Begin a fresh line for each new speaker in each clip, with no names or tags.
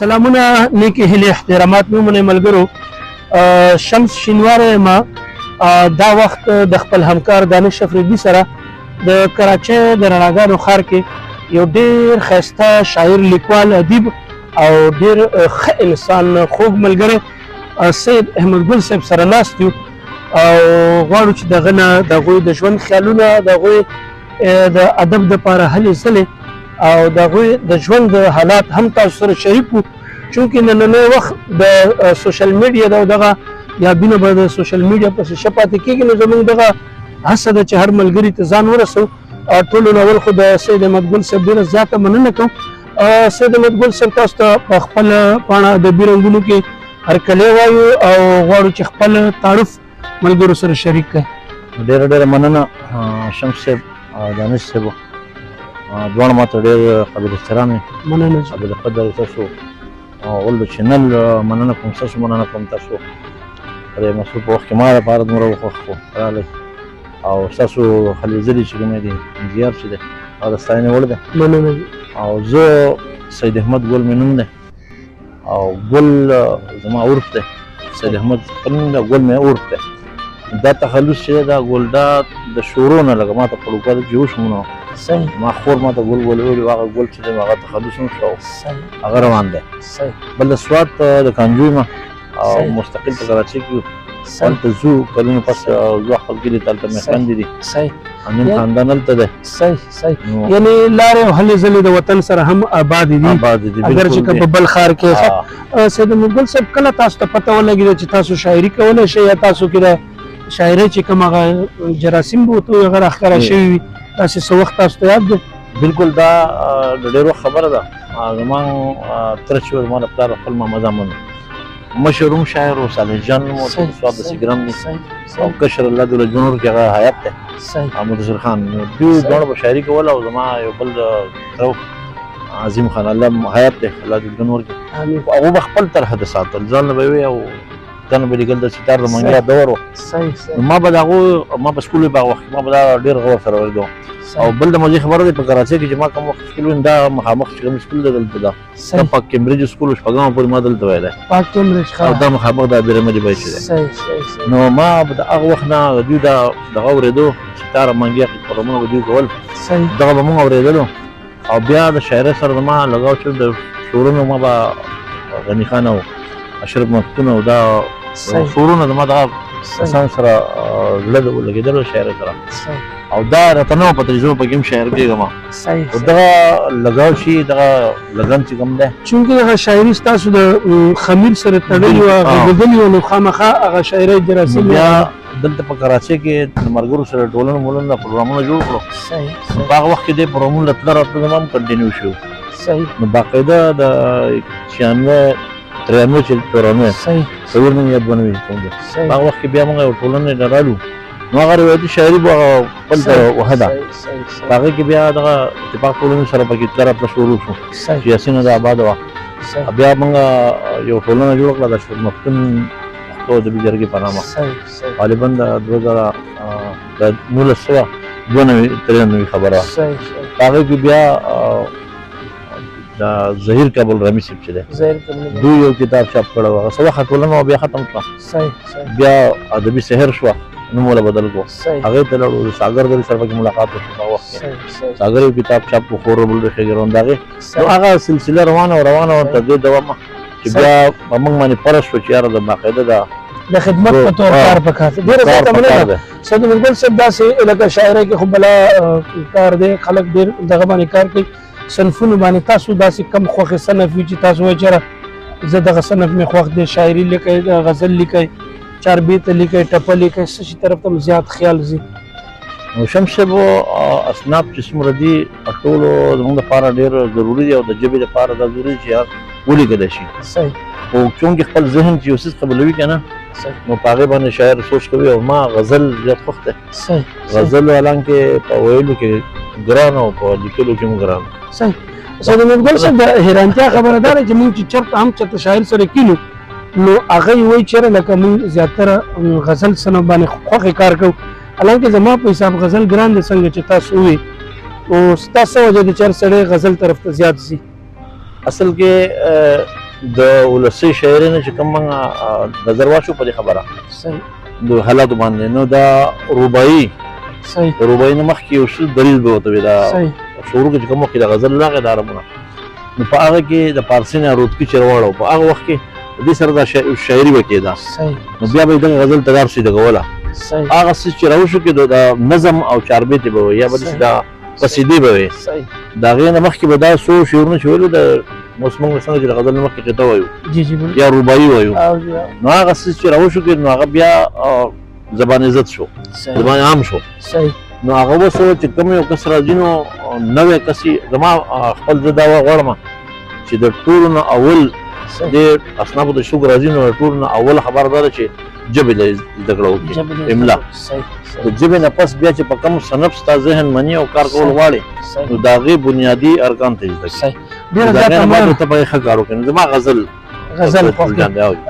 سلامونه نیکی هیلې احترامات مې ومنئ ملګرو. شمس شینواری ما دا وخت د خپل همکار دانش افریدي سره د کراچۍ د رڼاګانو ښار کې یو ډېر ښایسته شاعر لیکوال ادیب او ډېر ښه انسان خوږ ملګری سید احمد ګل صاحب سره ناست یو او غواړو چې د هغه نه د هغوی د ژوند خیالونه د هغوی د ادب دپاره هلې ځلې او د هغوی د ژوند حالات هم تاسو سره شریک کړو. چونکې نننی وخت د سوشل میډیا د دغه یادونه به د سوشل میډیا پسې ښه پاتې کېږي، نو زموږ دغه هڅه ده چې هر ملګري ته ځان ورسوو. ټولو نه اول خو د سید احمد ګل صاحب ډېره زیاته مننه کوم. سید احمد ګل صاحب تاسو ته په خپله پاڼه ادبي رنګونو کې هرکلی وایو او غواړو چې خپل تعارف ملګرو سره شریک کړئ.
ډېره ډېره مننه شمس صاحب او دانش صاحب، دواړه ماته ډېر قابل احترام دي.
مننه
قابل قدر تاسو اول د چینل مننه کوم، تاسو مننه کوم. تاسو د مصروف وخت کې ما لپاره دومره وخت راغلی او ستاسو هلې ځلې چې کومې دي انتظار چې دی هغه د ستاینې وړ دی.
مننه.
او زه سید احمد ګل مې نوم دی او ګل زما عرف دی. سید احمد خپل نوم دی، ګل مې عرف دی. دا تخلص چې دی دا ګل دا د شورو نه لکه ما ته په لوکاله کې وشو نو ما خور ما ته ګل ګل ویلي، هغه ګل چې دی هغه تخلص هم شو، هغه روان دی. بل د سوات د کانجوی ما او مستقل په کراچۍ کې هلته ځو کلونو پس زه خپل کلي ته هلته مې خویندې دي، امین خاندان هلته دی.
یعنې لارې او هلې ځلې د وطن سره هم آبادې دي اگر چې که په بل ښار کې. سید احمد ګل صاحب کله تاسو ته پته ولګېده چې تاسو شاعري کولی شئ یا تاسو کې د شاعرۍ چې کوم هغه جراثیم به ورته هغه راښکاره شوي وي داسې څه وخت تاسو ته یاد دی؟
بلکل دا د ډېر وخت خبره ده. زما تره چې و زما د پلار خپل ماما زامن مشهور هم شاعر و، صالح جان نوم ورته د سوات د سیګرام دی او کشر الله د جنور کې هغه حیات دی مدثر خان. دوی دواړه به شاعري کوله او زما یو بل تره عظیم خان الله حیات دی الله د جنور کې، هغه به خپل طرحه د ساتل ځان به وي او ځان به لیکل د ستار د منګیا دور و. ما به د هغو ما په سکول په وخت ما به دا ډېر غور سره ورېدو. او بل د موضوع خبره دی په کراچۍ کې چې ما کوم وخت سکول دا مخامخ چې کوم سکول دی دلته ده په کیمبرج سکول شپږمه پورې ما دلته ویلی
پاک کیمبرج
او دا مخامخ د بیرمدي بای چې دی. نو ما به د هغه وخت نه دوی دغه اورېدو ستار منګیا پروګرامونه به دوی کول، دغه به مونږ اورېدلو. او بیا د شاعرۍ سره زما لګاو چې د شعرونو ما به غني خان او اشرف مفتون او دا شعرونه زما دغه کسان سره زړه لګېدلو شاعرۍ سره او دا راته نه وه پته چې زه به پکې هم شاعر کېږم. دغه لګاو شي دغه لګن چې کوم دی
چونکې هغه شاعري ستاسو د خمیر سره تړلې وه غږېدلې وه نو خامخا هغه شاعرۍ جراثیم
بیا دلته په کراچۍ کې د ملګرو سره ټولنو مولنو پروګرامونه جوړ کړو. په هغه وخت کې دې پروګرامونه تله راتله زما هم کنټینیو شو. نو باقاعده د 96 93 چې 94 صور مې یاد بنوي کوم دی په هغه وخت کې بیا موږ یو ټولنې نه رالو نو هغه روایتي شاعري به خپل ته وحده په هغې کې بیا دغه اتفاق ټولنې سره پکې تله راتله شروع شو چې یاسین د آباد وه. بیا موږ یو ټولنه جوړه کړه د اشرف مفتون پښتو ادبي جرګې په نامه غالبا د 1992 خبره وه. په هغې کې بیا دا ظهیر کابل رامي صاحب چې دی دوی یو کتاب چاپ کړی و، هغه څه وخت ټولنه بیا ختم کړه. بیا ادبي سحر شوه نوم وله بدل کړو، هغې ته لاړو. د ساګر درې سره پکې ملاقات وشو په وخت کې ساګر یو کتاب چاپ کړو خور بلریخې ګرون د هغې نو هغه سلسله روانه و تر دې دوامه چې بیا په موږ باندې فرض شو چې یاره د باقاعده
د خدمت په طور کار پکار دی. ډېره زیاته مننه سید احمد ګل صاحب. داسې لکه شاعرۍ کې خو بلا کار دی، خلک ډېر دغه باندې کار کوي صنفونو باندې. تاسو داسې کم خوښې صنف وي چې تاسو وایئ چېرې زه دغه صنف مې خوښ دی، شاعري لیکئ غزل لیکئ چاربیته لیکئ ټپه لیکئ څه شي طرف ته زیات خیال ځي؟
نو شمس صاحب اصناف چې څومره دي ټولو زموږ لپاره ډېر ضروري دي او د ژبې لپاره دا ضروري چې ولیکلی شي. خو چونکې خپل ذهن چې یو څیز قبلوي که نه نو په هغې باندې شاعر سوچ کوي او ما غزل زیات خوښ دی. غزل حالانکې په ویلو کې ګران او په لیکلو کې هم ګران.
سید احمد ګل صاحب د حیرانتیا خبره دا ده چې موږ چې چېرته هم چېرته شاعر سره کینو نو هغه یې وایي چېرې لکه موږ زیاتره غزل صنف باندې خوښې کار کوو، حالانکې زما په حساب غزل ګران دی څنګه چې تاسو ووایئ. او ستا څه وجه ده چې هر سړی غزل طرف ته زیات ځي؟
اصل کې د ولسي شاعرۍ نه چې کوم موږ نظر واچو په دې خبره
صحیح
د حالاتو باندې، نو دا رباعي
صحیح
د رباعي نه مخکې یو څه دلیل به ورته وي. دا
صحیح
شروع کې چې کوم وخت د غزل راغی دا ربونه، نو په هغه کې د پارسي نه رودکي چې راوړو په هغه وخت کې د دې سره دا شاعري به کېده،
صحیح
نو بیا به یې دغه غزل تدار شي دغوله
صحیح
هغه څه چې راوشو کې د نظم او چاربیتې به وي یا به داسې دا قصیدې به وي.
صحیح
د هغې نه مخکې به دا څو شعرونه چې ویلو د اوس موږ څنګه چې د غزل نه مخکې قطعه وایو
جی جی بالکل
یا رباعي وایو،
او جی
نو هغه څه چې راوشو کې نو هغه بیا زبان عزت شو،
صحیح
زبان عام شو.
صحیح
نو هغه اوس چې کوم یو کس راځي نو نوی کس زما خپل زه دا غواړم چې د ټولو نه اول
صحیح
د اصنافو د شوق راځي نو د ټولو نه اول خبره دا ده چې ژبې له زده کړه وکړي، املا.
صحیح
د ژبې نه پس بیا چې په کوم صنف ستا ذهن مني او کار کول غواړي نو د هغې بنیادي ارکان ته زده کړي.
صحیح
د
ډېره
هغې
زیاته
نه بعد
مننه.
ته به یې ښه کار وکړي. زما غزل
غزل خوښ دی.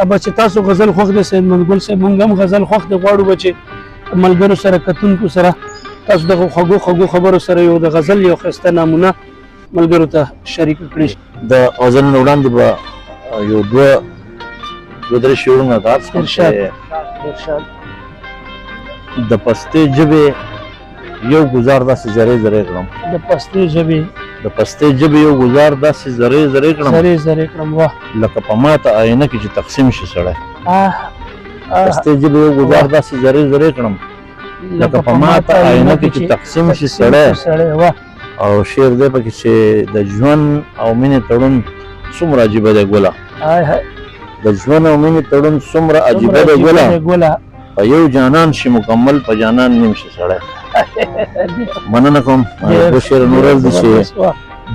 ابا چې تاسو غزل خوښ دی سید منګل صاحب، موږ هم غزل خوښ دی، غواړو به چې ملګرو سره کتونکو سره تاسو دغه خوږو خبرو سره یو د غزل یو ښایسته نمونه ملګرو ته شریک کړي.
د غزل نه وړاندې به یو دوه درې شعرونه درس کړم
ارشاد
چې د پستې ژبې یو ګزار داسې زرې زرې کړم،
د پستې ژبې
د پستې ژبې یو ګزار داسې زرې زرې کړم
زرې کړم. واه
لکه په ماته آینه کې چې تقسیم شي سړی.
آه
پستې ژبې یو ګزار داسې زرې زرې کړم لکه په ماته آینه کې چې تقسیم شي سړی.
واه
او شعر دی پکې چې د ژوند او مینې تړون څومره عجیبه دی ګله،
هاي هاي
د ژوند او مینې تړون څومره عجیبه دی ګله، په یو جانان شي مکمل په جانان نیم شي سړی. مننه کوم. یو شعر نور دی چې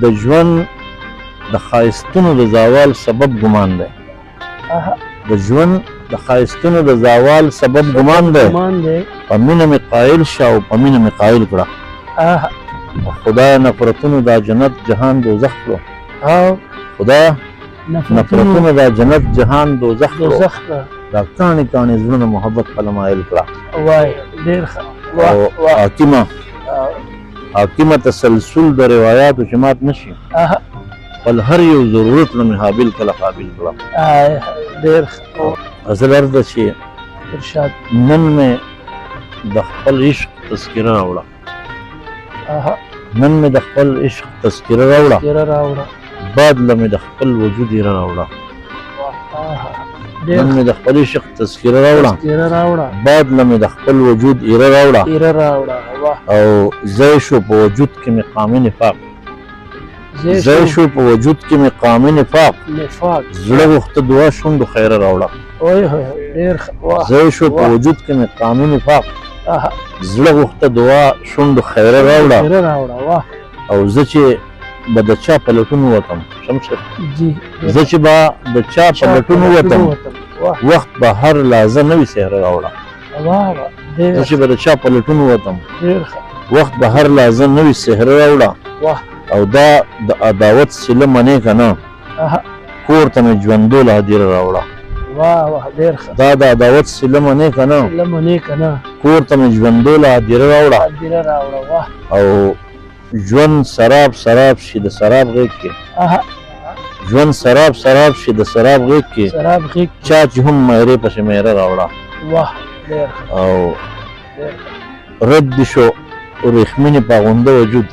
د ژوند د ښایستونو د زوال سبب ګمان دی، د ژوند د ښایستونو د زوال سبب ګمان دی، په مینه مې قایل شه او په مینه مې قایل کړه، خدای نفرتونو دا جنت جهان دوزخ کړو، خدای نفرتونو دا جنت جهان دوزخ کړو، دا کاڼي کاڼي زړونه محبت قلمایل کړه.
وای ډېر ښه.
او حاکمه تسلسل د روایاتو چې مات نشي، بل هر یو ضرورت له حابل کله قابل کړه.
ډېر ښه.
غزل عرض ده چې
ارشاد
نن مې د خپل عشق تذکره راوړه، نن مې د خپل عشق تذکره راوړه، بعد له مې د خپل وجود یې راوړه، نن مې د خپل عشق تذکره راوړه، بعد له مې د خپل وجود یې راوړه، او ځای شو په وجود کې مې قامي نفاق، ځای شو په وجود کې مې قامي نفاق، زړه غوښته دعا شونډو خیره راوړه، ځای شو په وجود کې مې قامي نفاق، زړه غوښته دعا شونډو خیره راوړه، او زه چې به د چا په لټون وتم شمس، زه چې به د چا په لټون وتم وخت به هر لحظه نوې سهره راوړه، زه چې به د چا په لټون وتم وخت به هر لحظه نوې سهره راوړه، او دا د عداوت سیله منې که نه کور ته مې ژوندو له هدیره راوړه، دا د عداوت سیله منې که نه کور ته مې ژوندو له هدیره راوړه، او ژوند سراب سراب شي د سراب غېږ کې، ژوند سراب سراب شي د سراب غېږ کې، چا چې هم میرې پسې میره راوړه، او رد دې شو ورېښمینې پاغونده وجود،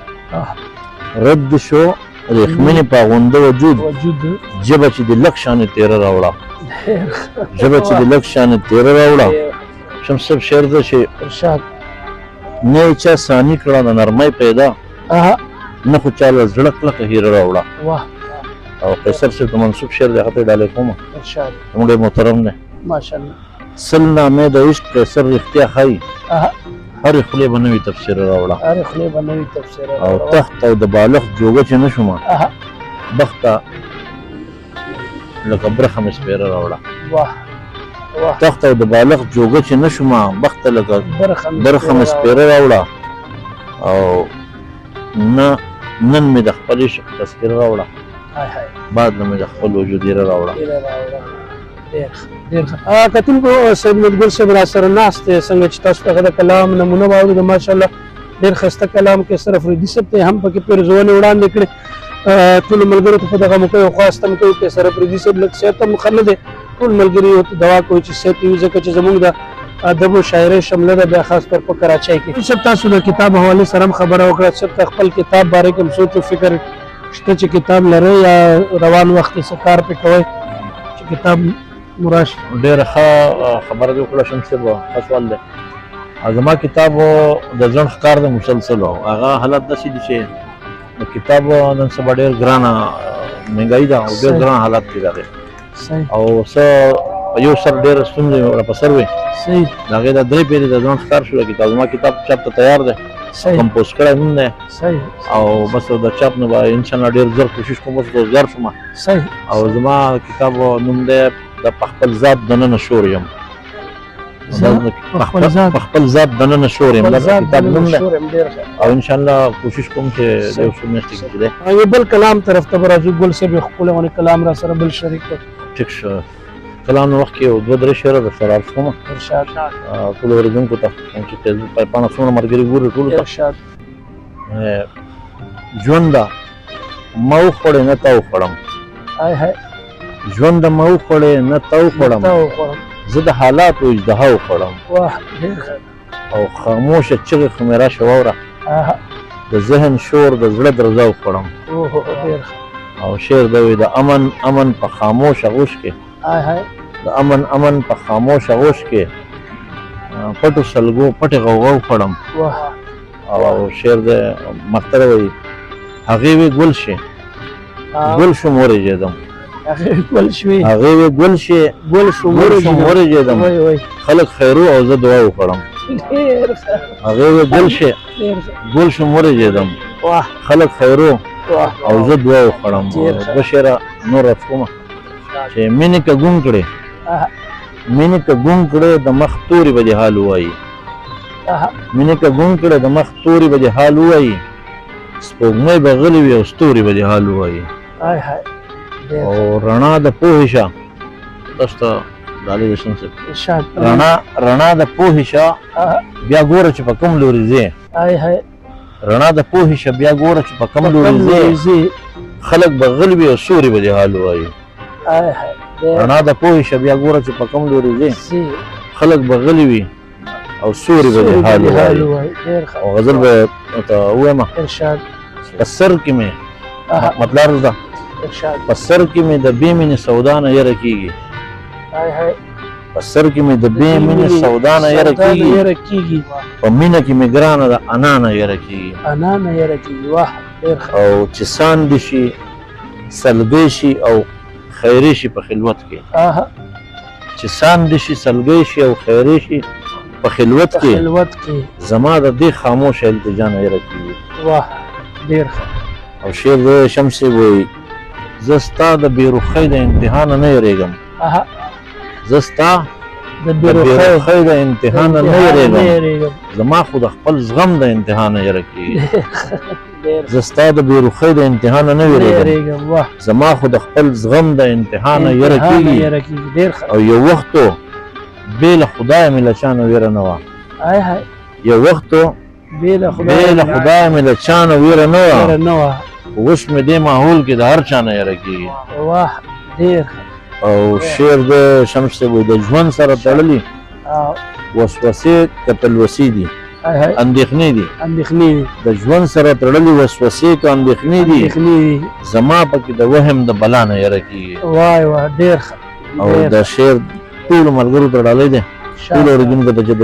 رد دې شو ورېښمینې پاغونده وجود، ژبه چې د لږ شانې تېره راوړه، ژبه چې د لږ شانې تېره راوړه. شمس صاحب شعر ده چې نه یې چا ثاني کړه د نرمۍ پیدا، نه خو چا له زړه کلکه هیره راوړه. او قیصر صاحب ته منسوب شعر دی، هغه ته یې ډالۍ کومه، زموږ ډېر محترم دی. سل نامې د عشق قیصر رښتیا ښایي، هرې خولې به نوي تفسیره راوړه، او تخت او د بالښت جوګه چې نه شومه بخته لکه برخه مې سپېره راوړه، تخت او د بالښت جوګه چې نه شومه بخته لکه برخه مې سپېره راوړه، او نن مې د خپل عشق تذکره راوړه، بعد نه مې د خپل وجود یې راوړه.
کتونکو سید منګل صاحب را سره ناست دی، څنګه چې تاسو ته د کلام نمونه واورېده، ماشاءالله ډېر ښایسته کلام قیصر افریدي صاحب ته هم پکې پیرزونې وړاندې کړې. ټول ملګرو ته په دغه موقع یو خاص تم کوي چې سره پردي صاحب لږ صحت هم ښه نه دی ټول ملګري ورته دعا کوي چې صحت وي ځکه چې زموږ د ادب او شاعرۍ شمله ده بیا خاص طور په کراچۍ کې صاحب تاسو د کتاب حوالې سره هم خبره وکړه صاحب خپل کتاب باره کې هم سوچ او فکر شته چې کتاب لرئ یا روان وخت کې څه کار پې کوئ چې کتاب مو راشي
ډېره ښه خبره دې وکړه شمس صاحب ښه سوال دی زما کتاب د ژوند ښکار دی مسلسل هغه حالت داسې دي چې د کتاب نن سبا ډېر ګرانه مهنګایي ده او ډېر ګران حالت دی د هغې او څه په یو سر ډېره ستونزې را په سر وې د هغې دا 3 پیرې د ژوند ښکار شو د کتاب زما کتاب چاپ ته تیار دی کمپوز کړی هم دی او بس د چاپ نه به انشاءالله ډېر ژر کوشش کوم بس روزګار شم او زما کتاب نوم دی د په خپل ذات دننه شور یم په خپل ذات دننه شور یم دا کتاب نوم دی او انشاءالله کوشش کوم چې د یو څو میاشتې کې دی
یو بل کلام طرف ته به راځو ګل صاحب ښکلی غوندې کلام را سره بل شریک کړ
ټیک شو کلام نو وخت کې یو 2-3 شعره درسره عرض کوم
ارشاد
ټولو اورېدونکو ته چې فیسبوک پاڼه څومره ملګري ګوري ټولو ته
ارشاد
ژونده ما وخوړې نه تا وخوړم ژونده ما وخوړې نه تا وخوړم زه د حالاتو اجدها وخوړم او خاموشه چغې خو مې راشه واوره د ذهن شور د زړه درزا وخوړم او شعر دی وایي د امن امن په خاموش آغوش کې د امن امن په خاموش آغوش کې پټو سلګو پټې غوغا وخوړم او شعر دی مختره وایي هغې وې ګل شي ګل شوم ورژېدم هغې وې ګل شي ګل شوم ورژېدم خلک خیرو او زه دعا وخوړم هغې وې ګل شي ګل شوم ورژېدم خلک خیرو او زه دعا وخوړم دوه شعره نور عرض کومه چې مینې که ګونګ کړې مینې که ګونګ کړې د مخ تورې به دې حال ووایي مینې که ګونګ کړې د مخ تورې به دې حال ووایي سپوږمۍ به غلې وي او ستوري به دې حال ووایي او رڼا د پوهې شه تاسو ته ډالۍ د شمس رڼا د پوهې شه بیا ګوره چې په کوم لوري ځې رڼا د پوهې شه بیا ګوره چې په کوم لوري ځې خلک به غلې وي او ستوري به دې حال ووایي رڼا د پوهې شه بیا ګوره چې په کوم لوري ځې خلک به غلې وي او ستوري به دې حال ووایي او غزل به ورته ووایم په سر کې مې مطلب ده په سر کې مې د بې مینې سودا نه یره کېږي په سر کې مې د بې مینې سودا نه یره کېږي په مینه کې مې ګرانه د انا نه یره کېږي او چې سان دې شي سلګۍ شي او خیرې شي په خلوت کې چې سان دې شي سلګۍ شي او خیرې شي په خلوت کې زما د دې خاموشه التجا نه یره کېږي او شعر د شمس وایي زه ستا د بېروخۍ د امتحان نه یریږم زه ستا د بېروخۍ د امتحان نه یریږم زما خو د خپل زغم د امتحان نه یره کېږي زه ستا د بېروخۍ د امتحان نه یریږم زما خو د خپل زغم د امتحان نه یره کېږي او یو وخت بې له خدایه مې له چا نه ویره نه وه یو وخت بې له خدایه مې له چا نه ویره نه وه اوس مې دې ماحول کې د هر چا نه یره کېږي او شعر د شمس صاحب د ژوند سره تړلي وسوسې که تلوسې دي اندېښنې دي د ژوند سره تړلي وسوسې که اندېښنې دي زما پکې د وهم د بلا نه یره کېږي او د شعر ټولو ملګرو ته ډالۍ دی ټولو اورېدونکو ته چې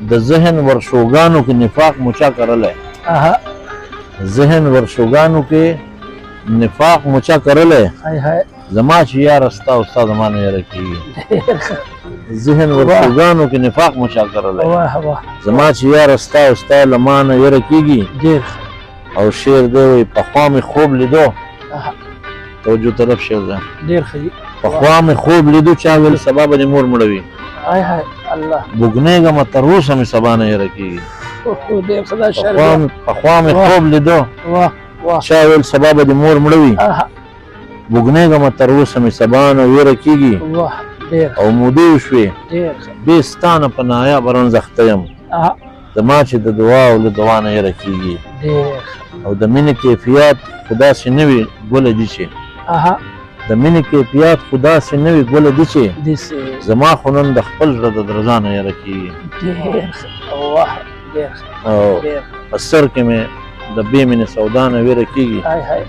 د ذهن ورشوګانو کې نفاق مچا کرلی ذهن ورشوګانو کې نفاق مچا کرلی زما چې یاره ستا او ستا زما نه یره کېږي ذهن ورشوګانو کې نفاق مچا کرلی زما چې یاره ستا او ستا له ما نه یره کېږي او شعر دی وایي پخوا مې خوب لیدو توجه طرف شعر دی پخوا مې خوب لیدو چا ویل سبا به دې مور مړوي بوږنېږمه تر اوسه مې سبا نه یره کېږي پخوا مې خوب لیدو چا ویل سبا به دې مور مړوي بوږنېږمه تر اوسه مې سبا نه یره کېږي او مودې وشوې بې ستا نه په نایابه رنځخته یم زما چې د دعا او له دعا نه یره کېږي او د مینې کیفیت خدا سي نه وي ګوله دي چې
اها
د مینې کیفیت خدا سي نه وي ګوله دي چې
دسه
زما خو نن د خپل زړه د درزانه یاره کېږي
ډېر ښه واه ډېر ښه
او
ډېر
په سر کې مې د بې مینې سودا نه ویره کېږي
هاي هاي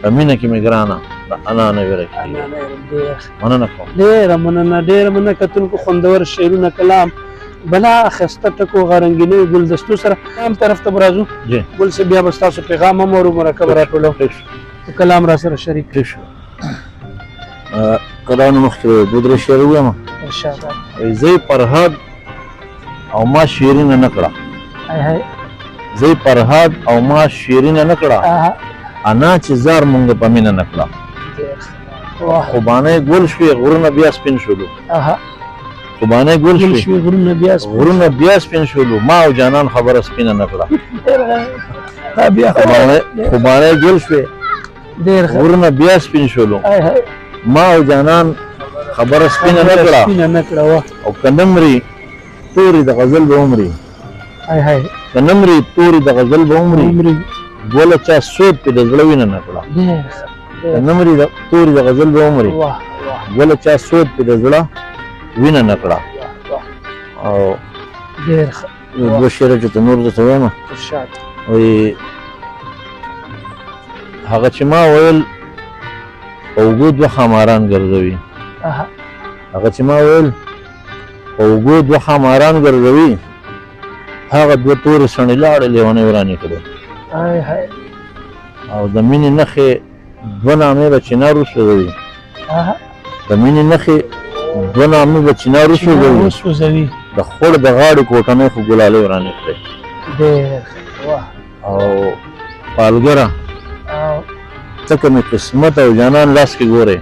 په مینه کې مې ګرانه د انا نه ویره کېږي
ډېر
مننه کوم
ډېره مننه کتونکو خوندور شعرونه کلام بلا خسته ټکو غرنګینه ګلدستو سره هم طرف ته برازو
جی
ګل سے بیا بس تاسو پیغام هم ورو مرکب راټولو کلام را سره شریک
ٹھیک شو قرآن مخکې دوه درې شعر ووایم
ارشاد
زه فرهاد او ما شیرینه نه کړه
هاي هاي
زه فرهاد او ما شیرینه نه کړه
اها
انا چې زار مونږ په مینه نه کړه
ډېر ښه واه
خوبانه ګل شوې غرونه بیا سپین شولو
اها
خوبانه ګل
ګل
شوې
شوي غرونه بیا
غرونه بیا سپین شولو ما او جانان خبره سپینه نه کړه
بیا
خوبانه ګل شوې
ډېر ښه
غرونه بیا سپین شولو
هاي هاي
ما او جانان خبره سپینه نه کړه
سپینه نه کړه واه
او کنمري توري د غزل به عمري
هاي هاي
کنمري توري د غزل به عمري
عمري
ګوله چا سود په د زړه وینه نه کړه
ډېر ښه
کنمري د توري د غزل به عمري
واه واه
ګوله چا سود په د زړه وینه نه کړه
واه
او
ډېر ښه
یو دوه شعره چې ته نور درته وایم
ارشاد
وایي هغه چې ما ویل په اوږو دوه ښاماران ګرځوي
اها
هغه چې ما ویل په اوږو دوه ښاماران ګرځوي هغه دوه تورې سڼې لاړې لیونۍ ورانې کړې
هاي هاي
او د مینې نښې دوه نامې به چنار وسوځوي
اها
د مینې نښې دوه نامې به چنار وسوځوي
وسوځوي
د خوړ د غاړې کوټنۍ خو ګلالۍ ورانې کړې
ډېر ښه واه
او پالګره
او
ته که مې قسمت او جانان لاس کې ګورې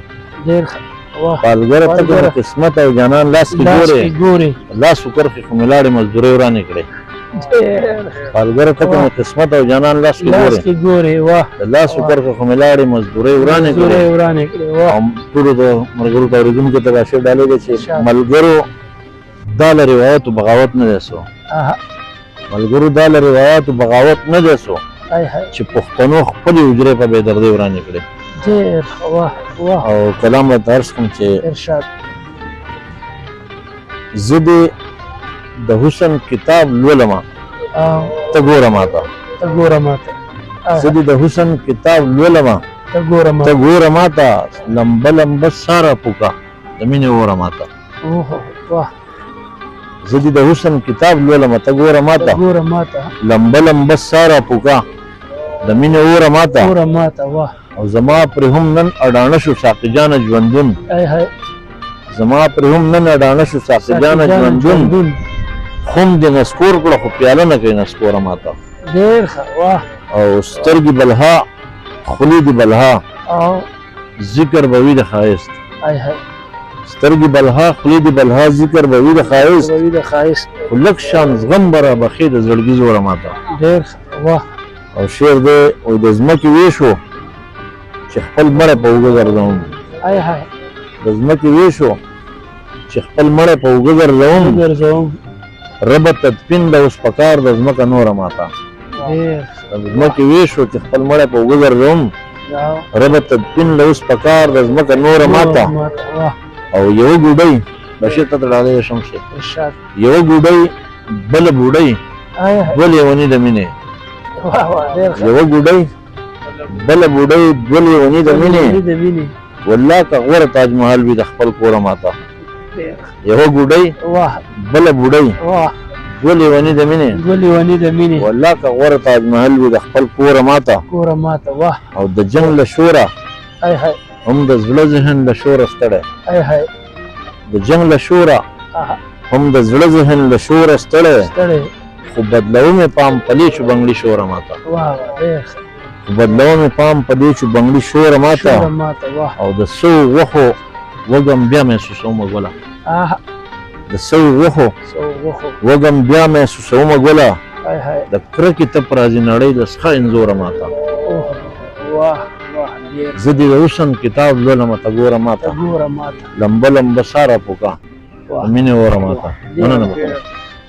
ډېر ښه واه
پالګره ته که مې قسمت او جانان لاس کې
لاس
ګورې
کې ګورې
لاس وکرخې خو مې لاړې مزدورۍ ورانې کړې
ډېر
پالګره ته که مې قسمت او جانان لاس کې
لاس
ګورې
کې ګورې واه
د لاس وکرخې خو مې لاړې مزدورۍ ورانې کړې
زورې ورانې کړې واه
او ټولو د ملګرو ته اورېدونکو ته دا شعر ډالۍ دی چې ملګرو دا له روایاتو بغاوت نه دی سو
اها
ملګرو دا له روایاتو بغاوت نه دی سو
هاي هاي
چې پښتنو خپلې حجرې په بې دردۍ ورانې کړې
ډېر ښه واه واه
او کلام راته عرض کړم چې
ارشاد
زه دې د حسن کتاب لولمه
او
ته ګوره ماته
ته ګوره ماته
زه دې د حسن کتاب لولمه
ته ګوره
ته
ماته
ګوره ماته لمبه لمبه ساره پوکه د مینې وره ماته
اوه واه
زه دې د حسن کتاب لولمه ته ګوره
ته
ماته
ګوره ماته
لمبه لمبه ساره پوکه د مینې وره ماته
ګوره ماته واه
او زما پرې هم نن اډانه شو ساقي جانه ژوندون
هاي هاي
زما پرې هم نن اډانه شو ساقي جانه ژوندون خون دې نسکور کړه خو پیاله نه کوي نسکوره ماته
ډېر ښه واه
او سترګې بلها خولې دې بلها
او
ذکر به وي د ښایست
هاي هاي
سترګې بلها خولې دې بلها ذکر به وي د ښایست
روي د ښایست
خو لږ شان زغم به رابخې د زړګي زوره ماته
ډېر ښه واه
او شعر دی وایي د ځمکې ویشو چې خپل مړی په اوږه ګرځوم
هاي هاي
د ځمکې ویشو چې خپل مړی په اوږه ګرځوم
ګرځوم
ربه تدفین د اوس پکار د ځمکه نوره ماته
ډېر
د ځمکې ویشو چې خپل مړی په اوږه ګرځوم ربه تدفین د اوس پکار د ځمکه نوره ماته
واه
او یوه ګوډۍ بشیر ته ډالۍ شمس
ارشاد
یوه ګوډۍ بله بوډۍ
هاي هاي
دوه لیوني د مینې
واه واه ډېر ښه
یوه ګوډۍ بله بوډۍ دوه لیوني د مینې
د مینې
والله که غوره تاج محل وي د خپل کوره ماته
ډېر
یوه ګوډۍ
واه
بله بوډۍ
واه
دوه لیوني د مینې
دوه لیوني د مینې
والله که غوره تاج محل وي د خپل کوره ماته
ګوره ماته واه
او د جنگ له شوره
هاي هاي
هم د زړه ذهن له شوره ستړی
هاي هاي
د جنگ له شوره
اها
هم د زړه ذهن له شوره ستړی
ستړی
خو بدلو مې پام پلی شو بنګړي شوره ماته
واه ډېر ښه
خو بدلو مې پام پلی شو بنګړي شوره ماته
شوره ماته واه
او د سو وخو وږم بیا محسوسوم ګله
اها
د سو وخو
سو وخو
وږم بیا محسوسوم ګله
هاي هاي
د کرکې تپ راځي نړۍ د څخه انځوره ماته
اوه واه واه ډېر
زه دې د حسن کتاب لولمه ته ګوره
ته
ماته
ګوره ماته
لمبه لمبه ساره پوکه
واه
مینې وره ماته مننه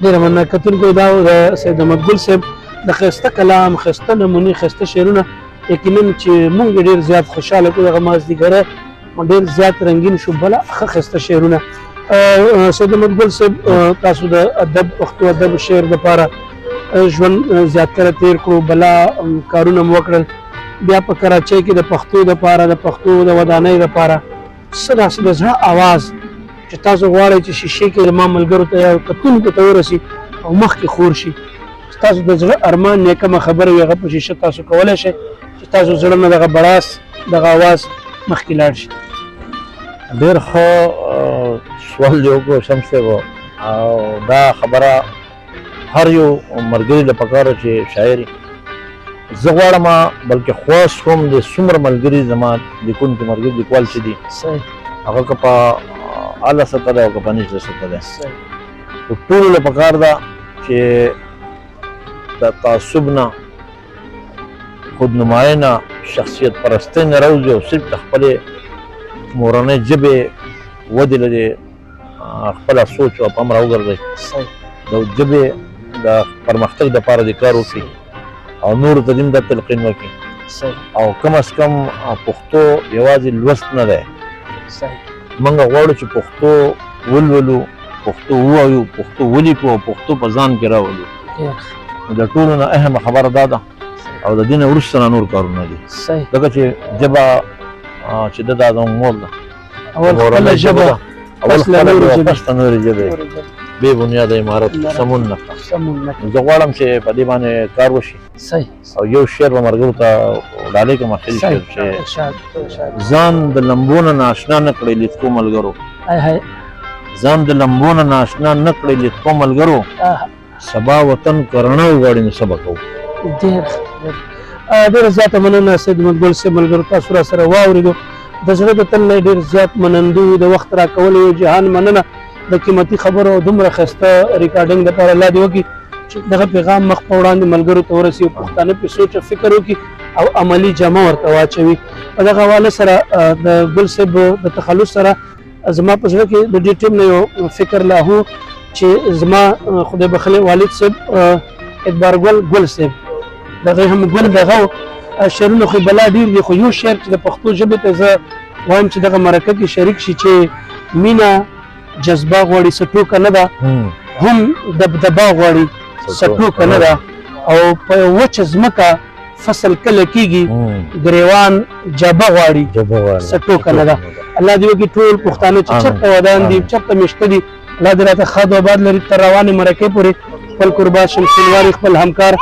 ډېره مننه کتونکو دا د سید احمد ګل صاحب د ښایسته کلام، ښایسته نمونې، ښایسته شعرونه یقینا چې مونږ ډېر زیات خوشحاله کړو. دغه مازدیګری ډېر زیات رنګین شو. بله ښه ښایسته شعرونه. سید احمد ګل صاحب تاسو د ادب، پښتو ادب شعر دپاره ژوند زیاتره تېر کړو، بله کارونه مو وکړل. بیا په کراچۍ کې د پښتو دپاره، د پښتو د ودانۍ دپاره څه داسې د زړه اواز چې تاسو غواړئ چې شیشې کې زما ملګرو ته یا کتونکو ته ورسي او مخکې خور شي، ستاسو د زړه ارمان نیکمه خبره وي، هغه په شیشه تاسو کولی شئ چې تاسو زړه نه دغه بړاس، دغه اواز مخکې لاړ شي؟
ډېر ښه سوال دی وکړو شمس صاحب. او دا خبره هر یو ملګري له پکار چې شاعري زه غواړم، بلکې خواست کوم د څومره ملګري زما لیکونکي ملګري لیکوال چې دي هغه که په اعلی سطح دی او که په نچله سطح دی، ټولو له پکار ده چې د تعصب نه، خودنمایۍ نه، شخصیت پرستۍ نه راوځي او صرف د خپلې مورنۍ ژبې ودې لري خپله سوچ او پام راوګرځوي، د ژبې د پرمختګ دپاره د کار وکړي او نورو ته دې دا تلقین وکړي. او کم از کم پښتو یوازې لوست نه دی، موږ غواړو چې پښتو ولولو، پښتو ووایو، پښتو ولیکو او پښتو په ځان کې راولو. نو د ټولو نه اهمه خبره دا ده او د دې نه وروسته نه نور کارونه دي، ځکه چې ژبه چې ده دا زموږ مور ده، مورنۍ ژبه ده، اول خپله ژبه پس ته نورې ژبې، بې بنیاده عمارت سمون نه کړه. زه غواړم چې په دې باندې کار وشي. او یو شعر به ملګرو ته ډالۍ کړم، اخري شعر چې ځان د لمبو نه ناشنا نه کړئ لیدکو ملګرو، ځان د لمبو نه ناشنا نه کړئ لیدکو ملګرو، سبا وطن کرڼه وغواړي نو څه به کوو.
ډېره زیاته مننه سید احمد ګل صاحب. ملګرو تاسو را سره واورېدو، د زړه د تل نه ډېر زیات منندوی، د وخت راکولو یو جهان مننه د قیمتي خبرو او دومره ښایسته ریکارډینګ دپاره الله دې وکړي چې دغه پیغام مخ په وړاندې ملګرو ته ورسي او پښتانه پرې سوچ او فکر وکړي او عملي جامه ورته واچوي. په دغه حواله سره د ګل صاحب د تخلص سره زما په زړه کې د دې ټیم نه یو فکر لاهو چې زما خدای بخښلی والد صاحب اکبر ګل صاحب، دغه هم ګل دغه شعرونه خو بلا ډېر دي، خو یو شعر چې د پښتو ژبې ته زه وایم چې دغه مرکه کې شریک شي چې مینه جذبه غواړي څه ټوکه نه ده، هم دبدبه غواړي څه ټوکه نه ده، او په وچه ځمکه فصل کله کېږي ګریوان جبه غواړي څه ټوکه نه ده. الله دې وکړي ټول پښتانه چې چېرته ودان دي، چېرته مېشته دي، الله دې راته ښاد و آباد لري تر روانې مرکې پورې. خپل قربا شمس شینواري، خپل همکار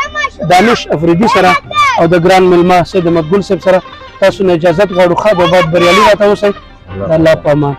دانش افریدي سره او د ګران مېلمه سید احمد ګل صاحب سره تاسو نه اجازت غواړو. ښاد و آباد بریالي راته اوسئ. د الله په امان.